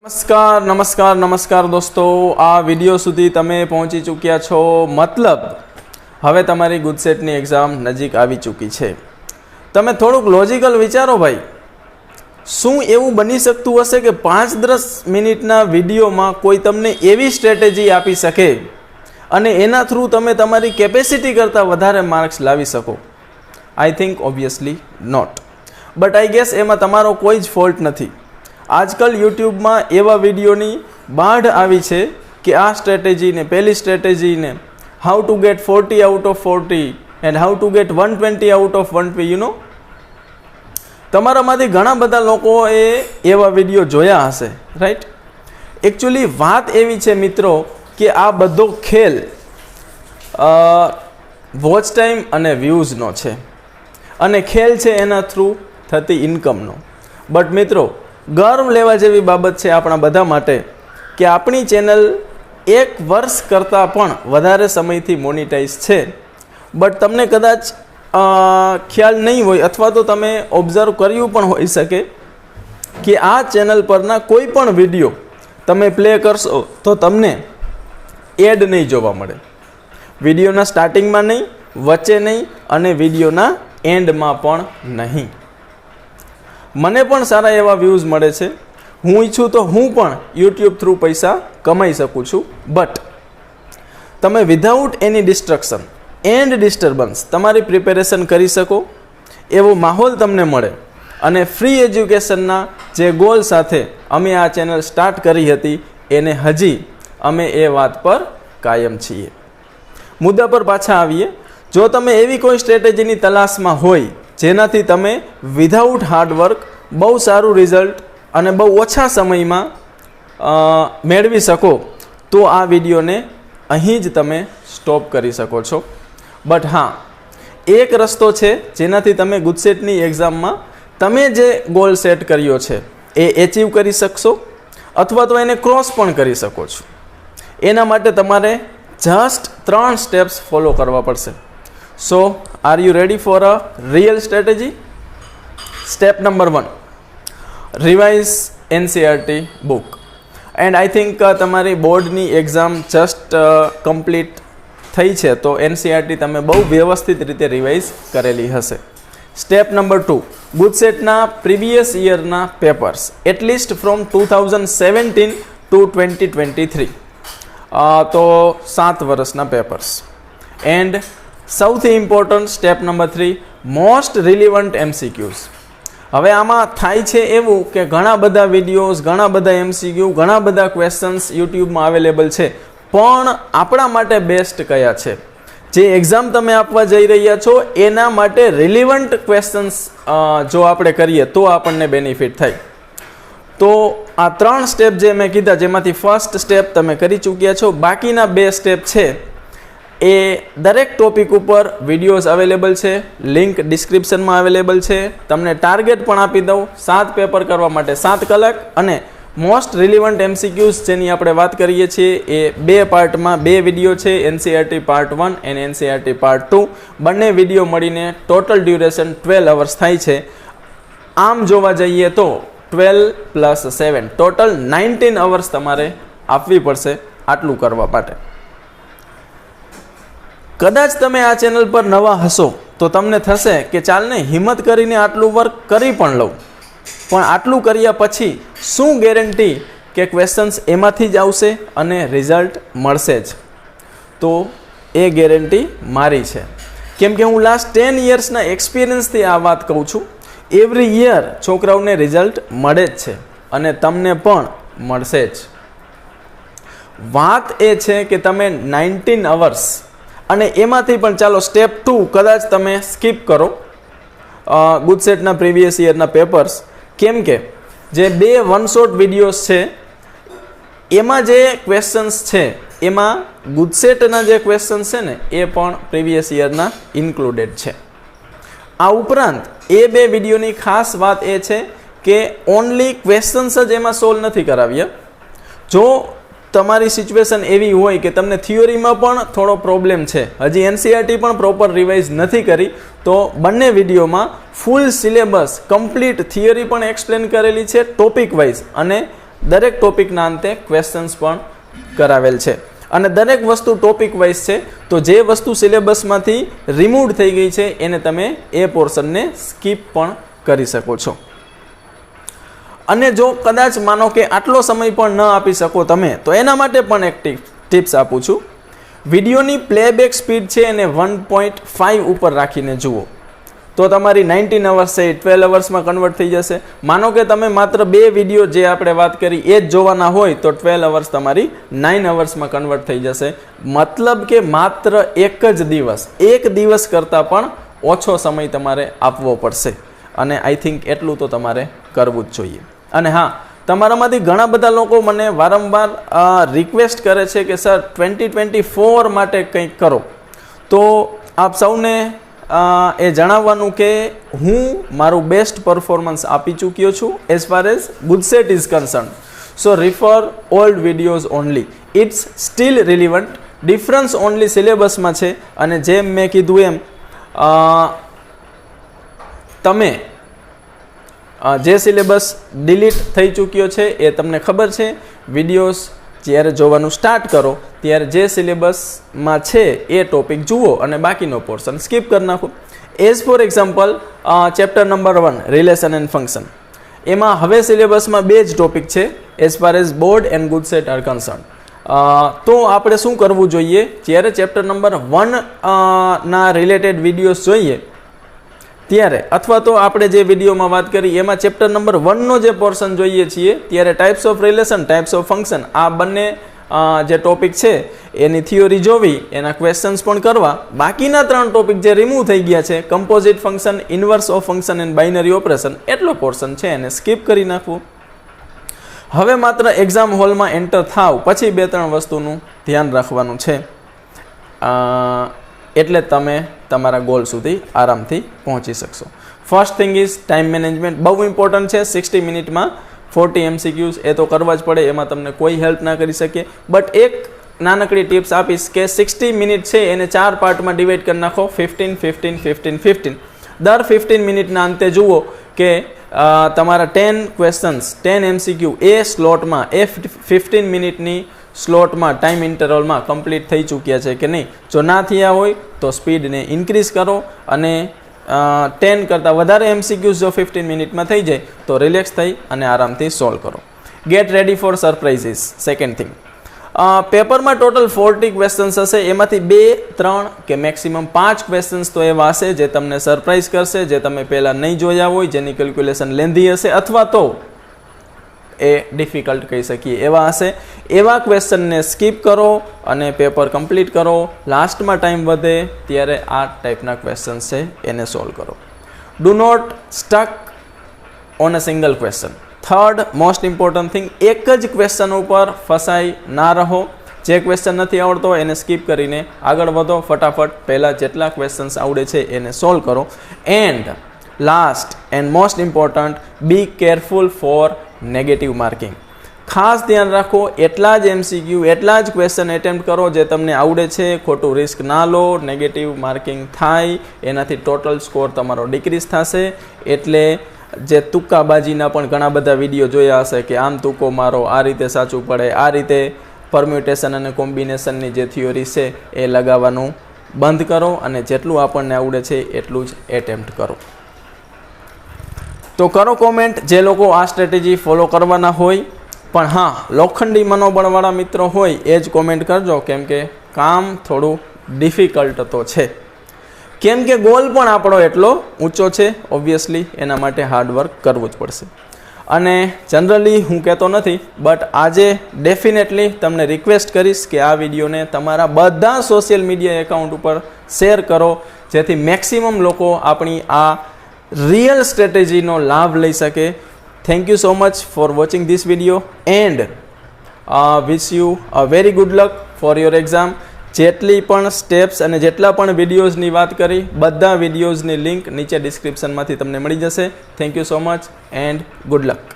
નમસ્કાર નમસ્કાર નમસ્કાર દોસ્તો, આ વિડીયો સુધી તમે પહોંચી ચૂક્યા છો, મતલબ હવે તમારી ગુજસેટની એક્ઝામ નજીક આવી ચૂકી છે. તમે થોડુંક લોજિકલ વિચારો ભાઈ, શું એવું બની શકતું હશે કે 5-10 મિનિટના વિડીયોમાં કોઈ તમને એવી સ્ટ્રેટેજી આપી શકે અને એના થ્રુ તમે તમારી કેપેસિટી કરતાં વધારે માર્ક્સ લાવી શકો? I think obviously not. But I guess એમાં તમારો કોઈ જ ફોલ્ટ નથી. આજકાલ યુટ્યુબમાં એવા વિડીયોની બાઢ આવી છે કે આ સ્ટ્રેટેજીને, પહેલી સ્ટ્રેટેજીને, how to get 40 out of 40 and how to get 120 out of 120, you know. તમારામાંથી ઘણા બધા લોકોએ એવા વિડીયો જોયા હશે, રાઈટ? એકચ્યુઅલી વાત એવી છે મિત્રો કે આ બધો ખેલ વોચ ટાઈમ અને વ્યૂઝનો છે અને ખેલ છે એના થ્રુ થતી ઇન્કમનો. બટ મિત્રો, ગર્વ લેવા જેવી બાબત છે આપણા બધા માટે કે આપણી ચેનલ 1 વર્ષ કરતાં પણ વધારે સમયથી મોનિટાઈઝ છે. બટ તમને કદાચ ખ્યાલ નહીં હોય અથવા તો તમે ઓબ્ઝર્વ કર્યું પણ હોઈ શકે કે આ ચેનલ પરના કોઈ પણ વિડીયો તમે પ્લે કરશો તો તમને એડ નહીં જોવા મળે. વિડીયોના સ્ટાર્ટિંગમાં નહીં, વચ્ચે નહીં અને વિડીયોના એન્ડમાં પણ નહીં. મને પણ સારા એવા વ્યૂઝ મળે છે. હું ઈચ્છું તો હું પણ યુટ્યુબ થ્રુ પૈસા કમાઈ શકું છું. બટ તમે without any destruction and disturbance તમારી પ્રિપેરેશન કરી શકો એવો માહોલ તમને મળે અને ફ્રી એજ્યુકેશનના જે ગોલ સાથે અમે આ ચેનલ સ્ટાર્ટ કરી હતી એને હજી અમે એ વાત પર કાયમ છીએ. મુદ્દા પર પાછા આવીએ. જો તમે એવી કોઈ સ્ટ્રેટેજીની તલાશમાં હોય જેનાથી તમે વિધાઉટ હાર્ડવર્ક બહુ સારું રિઝલ્ટ અને બહુ ઓછા સમયમાં મેળવી શકો તો આ વિડીયોને અહીં જ તમે સ્ટોપ કરી શકો છો. બટ હા, એક રસ્તો છે જેનાથી તમે ગુજસેટની એક્ઝામમાં તમે જે ગોલ સેટ કર્યો છે એ એચીવ કરી શકશો અથવા તો એને ક્રોસ પણ કરી શકો છો. એના માટે તમારે જસ્ટ 3 સ્ટેપ્સ ફોલો કરવા પડશે. So, are you ready for a real strategy? Step number 1, revise NCERT book. And I think તમારી બોર્ડની એક્ઝામ જસ્ટ કમ્પ્લીટ થઈ છે તો NCERT તમે બહુ વ્યવસ્થિત રીતે રિવાઇઝ કરેલી હશે. સ્ટેપ નંબર 2, ગુજસેટના પ્રીવિયસ યરના પેપર્સ એટલીસ્ટ ફ્રોમ 2017 to 2023, તો 7 વર્ષના પેપર્સ. એન્ડ સૌથી important step number 3, most relevant MCQs. હવે આમાં થાય છે એવું કે ઘણા બધા વિડીયોઝ, ઘણા બધા MCQ, ઘણા બધા ક્વેશ્ચન્સ યુટ્યુબમાં અવેલેબલ છે, પણ આપણા માટે બેસ્ટ કયા છે? જે એક્ઝામ તમે આપવા જઈ રહ્યા છો એના માટે રિલિવન્ટ ક્વેશ્ચન્સ જો આપણે કરીએ તો આપણને બેનિફિટ થાય. તો આ 3 સ્ટેપ જે મેં કીધા, જેમાંથી ફર્સ્ટ સ્ટેપ તમે કરી ચૂક્યા છો, બાકીના 2 સ્ટેપ છે એ દરેક ટોપિક ઉપર વિડીયોઝ અવેલેબલ છે, લિંક ડિસ્ક્રિપ્શનમાં અવેલેબલ છે. તમને ટાર્ગેટ પણ આપી દઉં, 7 પેપર કરવા માટે 7 કલાક અને મોસ્ટ રિલિવન્ટ MCQs જેની આપણે વાત કરીએ છીએ એ 2 પાર્ટમાં 2 વિડીયો છે, NCERT પાર્ટ 1 અને NCERT પાર્ટ 2. બંને વિડીયો મળીને ટોટલ ડ્યુરેશન 12 અવર્સ થાય છે. આમ જોવા જઈએ તો 12 + 7 ટોટલ 19 અવર્સ તમારે આપવી પડશે આટલું કરવા માટે. કદાચ તમે આ ચેનલ પર નવા હશો તો તમને થશે કે ચાલને હિંમત કરીને આટલું વર્ક કરી પણ લઉં, પણ આટલું કર્યા પછી શું ગેરંટી કે ક્વેશ્ચન્સ એમાંથી જ આવશે અને રિઝલ્ટ મળશે જ? તો એ ગેરંટી મારી છે, કેમ કે હું લાસ્ટ 10 યર્સના એક્સપિરિયન્સથી આ વાત કહું છું. એવરી યર છોકરાઓને રિઝલ્ટ મળે જ છે અને તમને પણ મળશે જ. વાત એ છે કે તમે 19 અવર્સ અને એમાંથી પણ ચાલો સ્ટેપ 2 કદાચ તમે સ્કીપ કરો, ગુજસેટના પ્રીવિયસ યરના પેપર્સ, કેમ કે જે 2 વન શોટ વિડીયોઝ છે એમાં જે ક્વેશ્ચન્સ છે એમાં ગુજસેટના જે ક્વેશ્ચન્સ છે ને એ પણ પ્રીવિયસ યરના ઇન્ક્લુડેડ છે. આ ઉપરાંત એ 2 વિડીયોની ખાસ વાત એ છે કે ઓનલી ક્વેશ્ચન્સ જ એમાં સોલ્વ નથી કરાવ્યા. જો તમારી સિચ્યુએશન એવી હોય કે તમને થિયોરીમાં પણ થોડો પ્રોબ્લેમ છે, હજી NCERT પણ પ્રોપર રિવાઇઝ નથી કરી, તો બંને વિડીયોમાં ફૂલ સિલેબસ કમ્પ્લીટ થિયરી પણ એક્સપ્લેન કરેલી છે ટોપિક વાઇઝ અને દરેક ટોપિકના અંતે ક્વેશ્ચન્સ પણ કરાવેલ છે અને દરેક વસ્તુ ટોપિક વાઇઝ છે. તો જે વસ્તુ સિલેબસમાંથી રિમૂવ થઈ ગઈ છે એને તમે એ પોર્શનને સ્કીપ પણ કરી શકો છો. અને જો કદાચ માનો કે આટલો સમય પણ ન આપી શકો તમે, તો એના માટે પણ એક ટિપ્સ આપું છું. વિડીયોની પ્લેબેક સ્પીડ છે એને 1.5 ઉપર રાખીને જુઓ, તો તમારી 19 અવર્સ છે 12 અવર્સમાં કન્વર્ટ થઈ જશે. માનો કે તમે માત્ર 2 વિડીયો જે આપણે વાત કરી એ જ જોવાના હોય તો 12 અવર્સ તમારી 9 અવર્સમાં કન્વર્ટ થઈ જશે. મતલબ કે માત્ર એક દિવસ કરતાં પણ ઓછો સમય તમારે આપવો પડશે અને આઈ થિંક એટલું તો તમારે કરવું જ જોઈએ. અને હા, તમારામાંથી ઘણા બધા લોકો મને વારંવાર રિક્વેસ્ટ કરે છે કે સર 2024 માટે કંઈક કરો. તો આપ સૌને એ જણાવવાનું કે હું મારું બેસ્ટ પરફોર્મન્સ આપી ચૂક્યો છું as far as GUJCET is concern. So refer old videos only, it's still relevant. Difference only સિલેબસમાં છે. અને જેમ મેં કીધું એમ તમે જે સિલેબસ ડિલીટ થઈ ચૂક્યો છે એ તમને ખબર છે. વિડીયોઝ જ્યારે જોવાનું સ્ટાર્ટ કરો ત્યારે જે સિલેબસમાં છે એ ટોપિક જુઓ અને બાકીનો પોર્શન સ્કીપ કરી નાખો. As for example chapter number 1 relation and function, એમાં હવે સિલેબસમાં 2 જ ટોપિક છે as far as board and GUJCET are concern. તો આપણે શું કરવું જોઈએ, જ્યારે ચેપ્ટર નંબર 1 ના રિલેટેડ વિડીયોઝ જોઈએ ત્યારે, અથવા તો આપણે જે વિડીયોમાં વાત કરી એમાં ચેપ્ટર નંબર 1નો જે પોર્શન જોઈએ છીએ ત્યારે types of relation, types of function, આ બંને જે ટોપિક છે એની થિયોરી જોવી, એના ક્વેશ્ચન્સ પણ કરવા. બાકીના 3 ટોપિક જે રિમૂવ થઈ ગયા છે, composite function, inverse of function and binary operation, એટલો પોર્શન છે એને સ્કીપ કરી નાખવું. હવે માત્ર એક્ઝામ હોલમાં એન્ટર થાવ પછી 2-3 વસ્તુનું ધ્યાન રાખવાનું છે, એટલે તમે તમારા ગોલ સુધી આરામથી પહોંચી શકશો. First thing is time management. બહુ ઇમ્પોર્ટન્ટ છે. 60 મિનિટમાં 40 MCQs એ તો કરવા જ પડે, એમાં તમને કોઈ હેલ્પ ના કરી શકે. બટ એક નાનકડી ટિપ્સ આપીશ કે 60 મિનિટ છે એને 4 પાર્ટમાં ડિવાઈડ કરી નાખો, 15, 15, 15, 15. દર 15 મિનિટના અંતે જુઓ કે તમારા 10 ક્વેશ્ચન્સ, 10 MCQ એ સ્લોટમાં, એ 15 મિનિટની સ્લોટમાં, ટાઈમ ઇન્ટરવલમાં કમ્પ્લીટ થઈ ચૂક્યા છે કે નહીં. જો ના થયા હોય તો સ્પીડને ઇન્ક્રીઝ કરો અને 10 કરતાં વધારે MCQs જો 15 મિનિટમાં થઈ જાય તો રિલેક્સ થઈ અને આરામથી સોલ્વ કરો. Gate ready for surprises. Second thing, પેપરમાં ટોટલ 40 ક્વેશ્ચન્સ હશે, એમાંથી 2, 3 કે મેક્સિમમ 5 ક્વેશ્ચન્સ તો એવા હશે જે તમને સરપ્રાઇઝ કરશે, જે તમે પહેલાં નહીં જોયા હોય, જેની કેલ્ક્યુલેશન લેન્ધી હશે અથવા તો એ ડિફિકલ્ટ કહી શકીએ એવા હશે. એવા ક્વેશ્ચનને સ્કીપ કરો અને પેપર કમ્પ્લીટ કરો. લાસ્ટમાં ટાઈમ વધે ત્યારે આ ટાઈપના ક્વેશ્ચન્સ છે એને સોલ્વ કરો. Do not stuck on a single question. Third most important thing, એક જ ક્વેશ્ચન ઉપર ફસાઈ ના રહો. જે ક્વેશ્ચન નથી આવડતો એને સ્કીપ કરીને આગળ વધો. ફટાફટ પહેલાં જેટલા ક્વેશ્ચન્સ આવડે છે એને સોલ્વ કરો. And last and most important, be careful for negative marking. ખાસ ધ્યાન રાખો, એટલા જ MCQ, એટલા જ ક્વેશ્ચન એટેમ્પ્ટ કરો જે તમને આવડે છે. ખોટું રિસ્ક ના લો. નેગેટિવ માર્કિંગ થાય એનાથી ટોટલ સ્કોર તમારો ડિક્રીઝ થશે. એટલે જે તુક્કાબાજીના પણ ઘણા બધા વિડીયો જોયા હશે કે આમ તુક્કો મારો, આ રીતે સાચું પડે, આ રીતે પરમ્યુટેશન અને કોમ્બિનેશનની જે થિયોરી છે એ લગાવવાનું બંધ કરો અને જેટલું આપણને આવડે છે એટલું જ એટેમ્પ્ટ કરો. તો કરો કોમેન્ટ જે લોકો આ સ્ટ્રેટેજી ફોલો કરવાના હોય. પણ હા, લોખંડી મનોબળવાળા મિત્રો હોય એ જ કોમેન્ટ કરજો, કેમ કે કામ થોડું ડિફિકલ્ટ તો છે. કેમ કે ગોલ પણ આપણો એટલો ઊંચો છે. ઓબ્વિયસલી એના માટે હાર્ડવર્ક કરવું જ પડશે. અને જનરલી હું કહેતો નથી, બટ આજે ડેફિનેટલી તમને રિક્વેસ્ટ કરીશ કે આ વિડીયોને તમારા બધા સોશિયલ મીડિયા એકાઉન્ટ ઉપર શેર કરો, જેથી મેક્સિમમ લોકો આપણી આ રિયલ સ્ટ્રેટેજીનો લાભ લઈ શકે. Thank you so much for watching this video and wish you a very good luck for your exam. જેટલી પણ સ્ટેપ્સ અને જેટલા પણ વિડીયોઝની વાત કરી, બધા વિડીયોઝની લિંક નીચે ડિસ્ક્રિપ્શનમાંથી તમને મળી જશે. Thank you so much and good luck.